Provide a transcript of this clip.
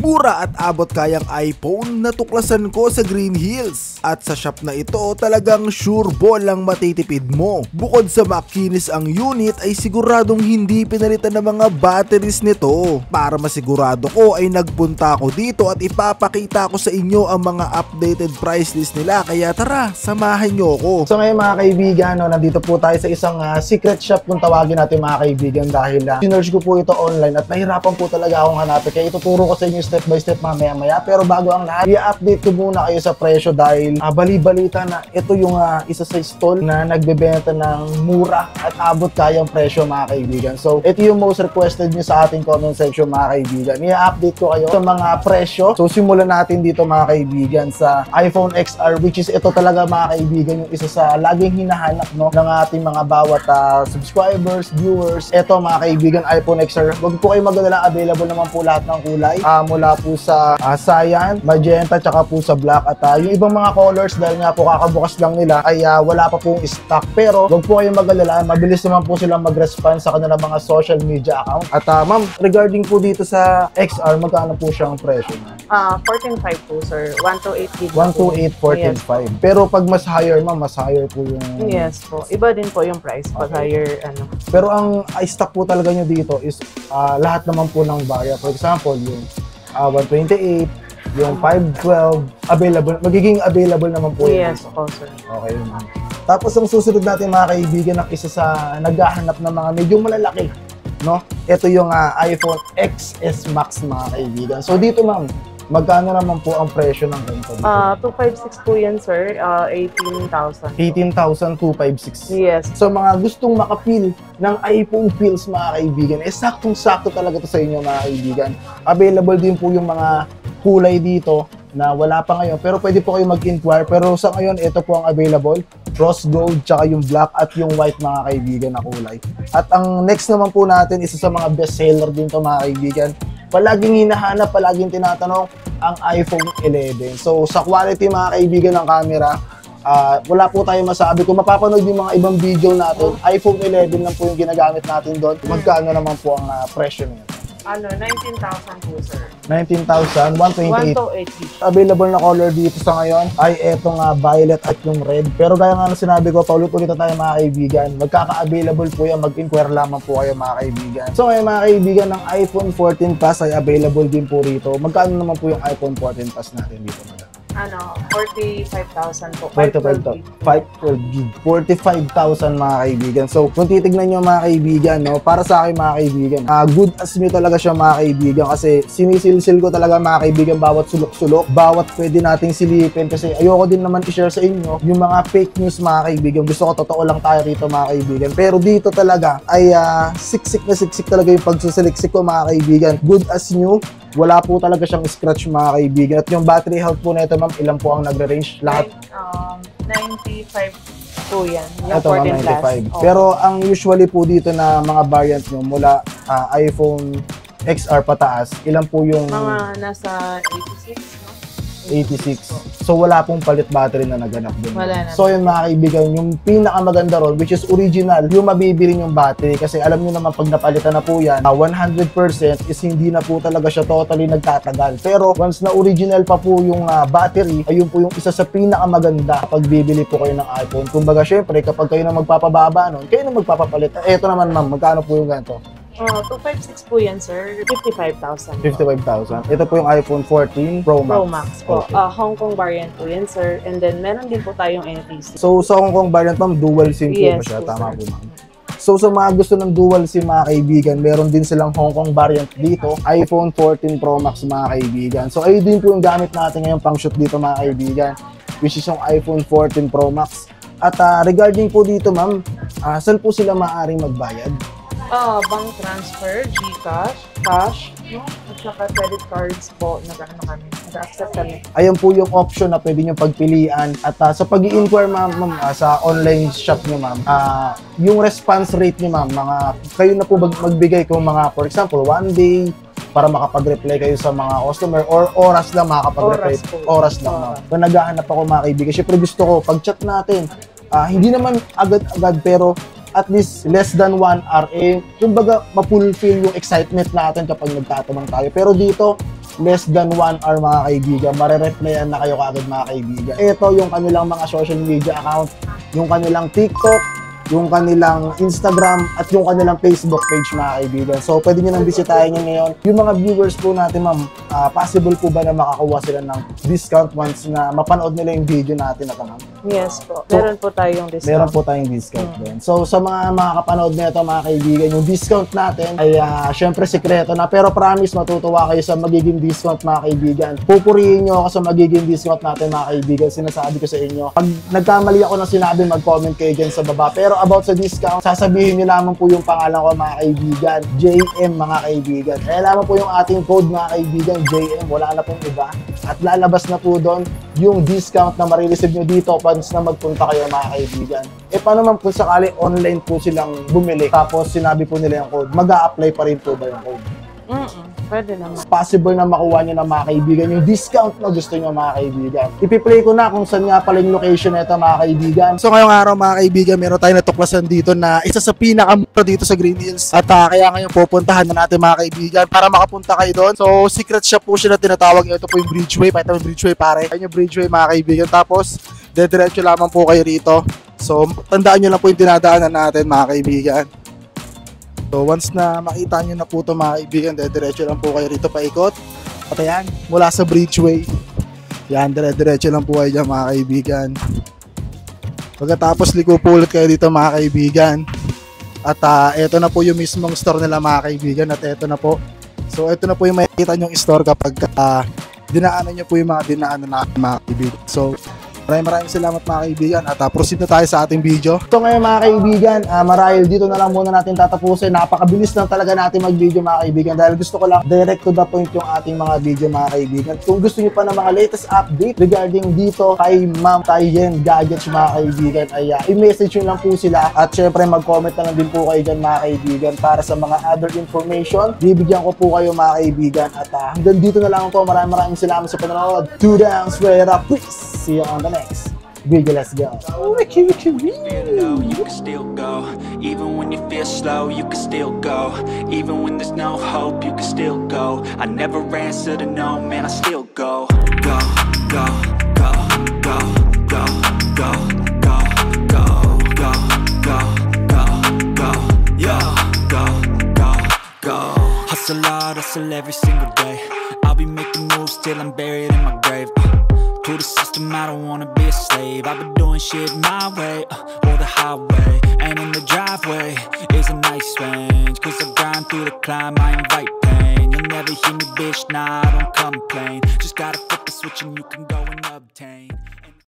Mura at abot kayang iPhone na tuklasan ko sa Green Hills. At sa shop na ito talagang sure ball ang matitipid mo. Bukod sa makinis ang unit ay siguradong hindi pinalitan ng mga batteries nito. Para masigurado ko ay nagpunta ako dito at ipapakita ko sa inyo ang mga updated price list nila. Kaya tara, samahan nyo ko. So ngayon mga kaibigan, nandito po tayo sa isang secret shop kung tawagin natin mga kaibigan dahil sinerge ko po ito online at nahirapan po talaga akong hanapin. Kaya ituturo ko sa inyo step by step mamaya-maya. Pero bago ang lahat, i-update ko muna kayo sa presyo dahil bali-balita na ito yung isa sa stall na nagbebenta ng mura at abot kayang presyo mga kaibigan. So ito yung most requested nyo sa ating comment section mga kaibigan. I-update ko kayo sa mga presyo. So simulan natin dito mga kaibigan sa iPhone XR, which is ito talaga mga kaibigan yung isa sa laging hinahanap ng ating mga bawat subscribers, viewers. Ito mga kaibigan, iPhone XR. Huwag po kayo mag-alala, available naman po lahat ng kulay. Mula po sa cyan, magenta, tsaka po sa black. At yung ibang mga colors dahil nga po kakabukas lang nila ay wala pa pong stock. Pero huwag po kayong mag-alala, mabilis naman po silang mag-respond sa kanilang mga social media account. At ma'am, regarding po dito sa XR, magkano po siyang presyo? 14.5 po sir, 128 gig. 128, 14.5. Yes. Pero pag mas higher ma'am, mas higher po yung... Yes po, iba din po yung price pag higher ano. Pero ang stock po talaga nyo dito is lahat naman po ng variant. For example, yung 128, yung 512, available, magiging available naman po yun. Yes po sir. Okay ma'am. Tapos ang susunod natin mga kaibigan ng isa sa naghahanap ng mga medyo malalaki, no? Ito yung iPhone XS Max mga kaibigan. So dito ma'am, magkano naman po ang presyo ng ganito? 256 po yan sir, 18,000. 18,256. Yes. So mga gustong makapil ng iPhone feels mga kaibigan, saktong-sakto talaga to sa inyo mga kaibigan. Available din po yung mga kulay dito na wala pa ngayon, pero pwede po kayo mag-inquire. Pero sa ngayon, ito po ang available. Rose gold, tsaka yung black at yung white mga kaibigan na kulay. At ang next naman po natin, isa sa mga best seller din to mga kaibigan. Palaging hinahanap, palaging tinatanong ang iPhone 11. So sa quality mga kaibigan ng camera, wala po tayo masabi. Kung mapapanood yung mga ibang video natin, iPhone 11 lang po yung ginagamit natin doon. Magkano naman po ang presyo niya? 19,000 po sir. 19,000, 128. 128 Available na color dito sa ngayon ay etong violet at yung red. Pero gaya nga na sinabi ko, paulit-ulit na tayo mga kaibigan. Magkaka-available po yan, mag-inquire lamang po kayo mga kaibigan. So ngayon mga kaibigan, ng iPhone 14 Plus ay available din po rito. Magkano naman po yung iPhone 14 Plus natin dito, madam? 45,000 po. 512 gig. 45,000 mga kaibigan. So, kung titignan nyo mga kaibigan, no, para sa akin mga kaibigan, good as new talaga siya mga kaibigan kasi sinisilsil ko talaga mga kaibigan bawat sulok-sulok, bawat pwede nating silipin kasi ayoko din naman i-share sa inyo yung mga fake news mga kaibigan. Gusto ko totoo lang tayo rito mga kaibigan. Pero dito talaga ay siksik na siksik talaga yung pagsusiliksik ko mga kaibigan. Good as new. Wala po talaga siyang scratch mga kaibigan. At yung battery health po nito ma'am, ilan po ang nagre-range? Lahat? 95 po yan. Yung ito 14 Plus. 95. Pero ang usually po dito na mga variant nyo mula iPhone XR pataas, ilan po yung... Mga nasa 86, no? 86. So wala pong palit battery na naganap din. Wala na. So yung mga kaibigan, yung pinakamaganda ron, which is original, yung mabibili yung battery. Kasi alam nyo naman pag napalitan na po yan, 100% is hindi na po talaga siya totally nagtatagal. Pero once na original pa po yung battery, ayun po yung isa sa pinakamaganda pag bibili po kayo ng iPhone. Kumbaga syempre, kapag kayo na magpapababa nun, kayo na magpapapalit. Eto naman ma'am, magkano po yung ganito? 256 po yan sir, 55,000. 55,000. Ito po yung iPhone 14 Pro Max. Pro Max po. Okay. Hong Kong variant po yan sir. And then meron din po tayong NFC. So sa Hong Kong variant ma'am, dual SIM po ba siya? po, Tama sir. po ma'am. So sa mga gusto ng dual SIM mga kaibigan, meron din silang Hong Kong variant dito, iPhone 14 Pro Max mga kaibigan. So ayun din po yung gamit natin ngayon pang shoot dito mga kaibigan, which is yung iPhone 14 Pro Max. At regarding po dito ma'am, saan po sila maaaring magbayad? Bank transfer, GCash, cash, no? At saka credit cards po, nag-accept kami. Ayan po yung option na pwede nyo pagpilian. At sa pag-i-inquire ma'am, sa online shop nyo ma'am, yung response rate nyo ma'am, kayo na po magbigay kung mga, for example, 1 day, para makapag-reply kayo sa mga customer or oras lang makakapag-reply. Oras lang ma'am. Kung naghahanap ako mga kaibigan, syempre gusto ko, pag-chat natin, hindi naman agad-agad pero at least less than 1 hour, kumbaga, ma-fulfill yung excitement natin kapag nagtatanong tayo. Pero dito, less than 1 hour mga kaibigan, marereplyan na kayo kaagad mga kaibigan. Ito yung kanilang mga social media account, yung kanilang TikTok, yung kanilang Instagram, at yung kanilang Facebook page mga kaibigan. So, pwede nyo nang bisitahin nyo ngayon. Yung mga viewers po natin, ma'am, possible po ba na makakuha sila ng discount once na mapanood nila yung video natin na ito, ma'am? Yes po. Meron po tayong discount. Meron po tayong discount din. So, sa mga makakapanood nito mga kaibigan, yung discount natin ay syempre sekreto na, pero promise matutuwa kayo sa magiging discount mga kaibigan. Pupurihin nyo ako sa magiging discount natin mga kaibigan. Sinasabi ko sa inyo. Pag nagkamali ako ng sinabi, mag-comment kayo dyan sa baba. Pero about sa discount, sasabihin nyo lamang po yung pangalan ko mga kaibigan, JM mga kaibigan. Kaya lamang po yung ating code mga kaibigan, JM, wala na pong iba. At lalabas na po doon yung discount na marireceive nyo dito once na magpunta kayo mga kaibigan. E paano man kung sakali online po silang bumili, tapos sinabi po nila yung code, mag-a-apply pa rin po ba yung code? Pwede naman. Possible na makuha nyo na mga kaibigan yung discount na gusto nyo mga kaibigan. Ipi-play ko na kung saan nga pala yung location nito mga kaibigan. So ngayong araw mga kaibigan, meron tayong natuklasan dito na isa sa pinakamura dito sa Green Hills. At kaya ngayon pupuntahan na natin mga kaibigan para makapunta kayo doon. So secret shop po siya na tinatawag. Ito po yung Bridgeway. Pakita mo yung Bridgeway pare. Ayan yung Bridgeway mga kaibigan. Tapos dediretso lamang po kayo rito. So tandaan nyo lang po yung dinadaanan natin mga kaibigan. So once na makita nyo na po ito mga kaibigan, diretso lang po kayo rito paikot. At ayan, mula sa Bridgeway. Yan, diretso lang po kayo dyan mga kaibigan. Pagkatapos liko po ulit kayo dito mga kaibigan. At eto na po yung mismong store nila mga kaibigan. At eto na po. So eto na po yung makikita nyong store kapag dinaanan nyo po yung mga dinaanan na mga kaibigan. So maraming salamat mga kaibigan at proceed na tayo sa ating video. So ngayon mga kaibigan, marahil dito na lang muna natin tatapusin. Napakabilis lang talaga natin mag-video mga kaibigan dahil gusto ko lang direct to the point yung ating mga video mga kaibigan. Kung gusto niyo pa ng mga latest update regarding dito kay Ma'am Tayen Gadgets mga kaibigan, ay i-message nyo lang po sila at syempre mag-comment na lang din po kayo dyan mga kaibigan para sa mga other information. Bibigyan ko po kayo mga kaibigan at hanggang dito na lang po. Maraming salamat sa panonood. Two down, swear up, please. See you on the next video. Let's go. Wiki, wiki, wiki. Low, you can still go. Even when you feel slow, you can still go. Even when there's no hope, you can still go. I never answer to no, man, I still go. Go, go, go, go, go, go, go, go, go, go, go, go, yo, go, go, go. Hustle hard, hustle every single day. I'll be making moves till I'm buried in my grave. To the system, I don't wanna be a slave. I've been doing shit my way, or the highway. And in the driveway is a nice range. Cause I grind through the climb, I invite pain. You'll never hear me, bitch, nah, I don't complain. Just gotta flip the switch and you can go and obtain